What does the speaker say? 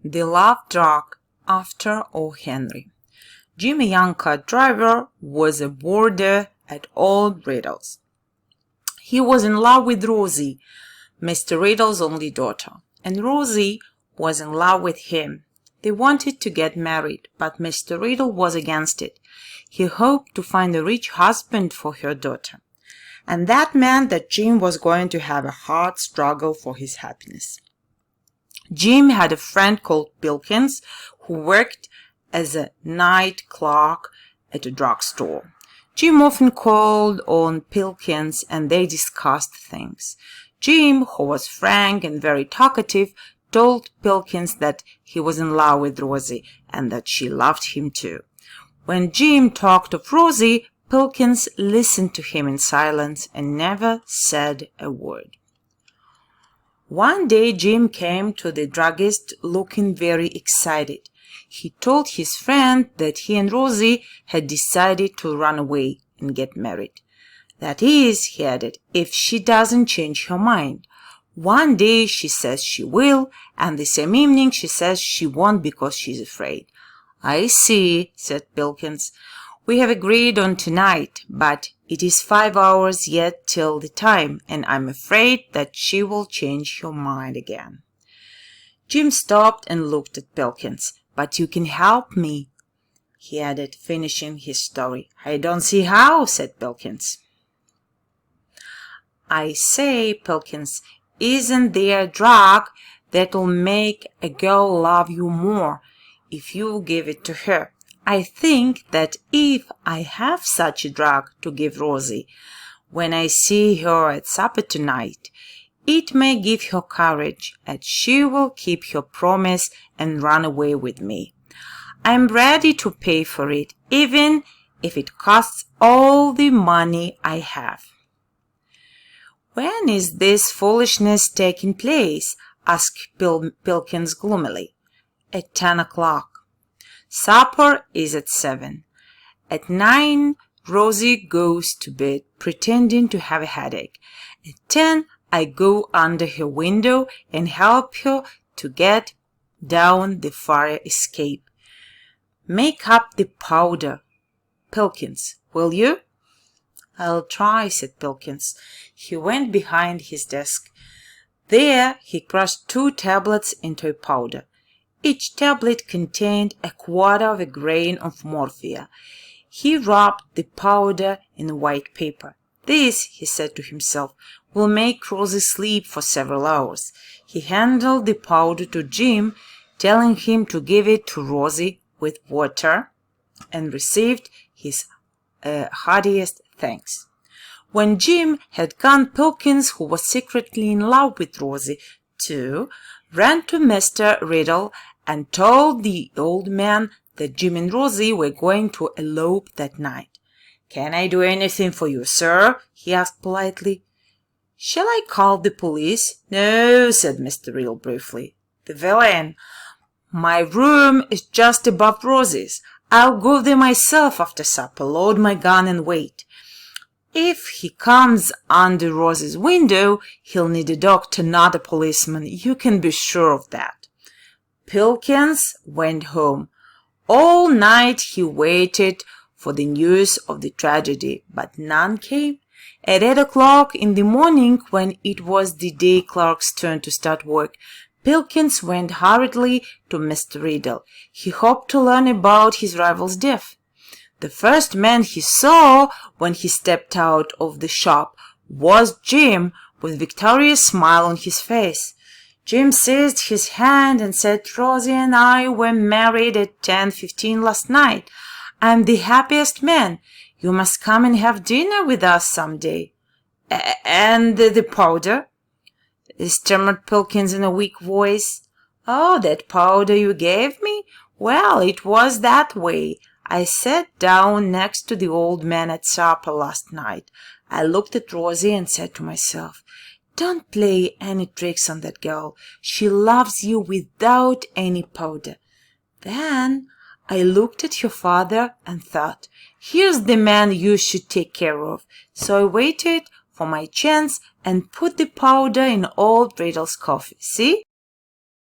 The Love Drug after O. Henry. Jim, a young car driver, was a boarder at Old Riddle's. He was in love with Rosie, Mr. Riddle's only daughter, and Rosie was in love with him. They wanted to get married, but Mr. Riddle was against it. He hoped to find a rich husband for her daughter, and that meant that Jim was going to have a hard struggle for his happiness. Jim had a friend called Pilkins who worked as a night clerk at a drugstore. Jim often called on Pilkins and they discussed things. Jim, who was frank and very talkative, told Pilkins that he was in love with Rosie and that she loved him too. When Jim talked of Rosie, Pilkins listened to him in silence and never said a word. One day Jim came to the druggist looking very excited. He told his friend that he and Rosie had decided to run away and get married. That is, he added, if she doesn't change her mind. One day she says she will, and the same evening she says she won't because she's afraid. I see, said Pilkins. We have agreed on tonight, but it is 5 hours yet till the time, and I'm afraid that she will change her mind again. Jim stopped and looked at Pilkins. But you can help me, he added, finishing his story. I don't see how, said Pilkins. I say, Pilkins, isn't there a drug that'll make a girl love you more if you give it to her? I think that if I have such a drug to give Rosie when I see her at supper tonight, it may give her courage, and she will keep her promise and run away with me. I'm ready to pay for it, even if it costs all the money I have. When is this foolishness taking place? Asked Pilkins gloomily. At 10 o'clock. Supper is at 7. At 9, Rosie goes to bed, pretending to have a headache. At 10, I go under her window and help her to get down the fire escape. Make up the powder, Pilkins, will you? I'll try, said Pilkins. He went behind his desk. There he crushed 2 tablets into a powder. Each tablet contained 1/4 of a grain of morphia. He wrapped the powder in white paper. This, he said to himself, will make Rosie sleep for several hours. He handed the powder to Jim, telling him to give it to Rosie with water, and received his heartiest thanks. When Jim had gone, Pilkins, who was secretly in love with Rosie too, ran to Mr. Riddle and told the old man that Jim and Rosie were going to elope that night. Can I do anything for you, sir? He asked politely. Shall I call the police? No, said Mr. Riddle briefly. The villain. My room is just above Rosie's. I'll go there myself after supper, load my gun and wait. If he comes under Rosie's window, he'll need a doctor, not a policeman. You can be sure of that. Pilkins went home. All night he waited for the news of the tragedy, but none came. At 8 o'clock in the morning, when it was the day clerk's turn to start work, Pilkins went hurriedly to Mr. Riddle. He hoped to learn about his rival's death. The first man he saw when he stepped out of the shop was Jim, with a victorious smile on his face. Jim seized his hand and said, Rosie and I were married at 10:15 last night. I'm the happiest man. You must come and have dinner with us some day. And the powder? Stammered Pilkins in a weak voice. Oh, that powder you gave me? Well, it was that way. I sat down next to the old man at supper last night. I looked at Rosie and said to myself, don't play any tricks on that girl. She loves you without any powder. Then I looked at her father and thought, here's the man you should take care of. So I waited for my chance and put the powder in old Riddle's coffee. See?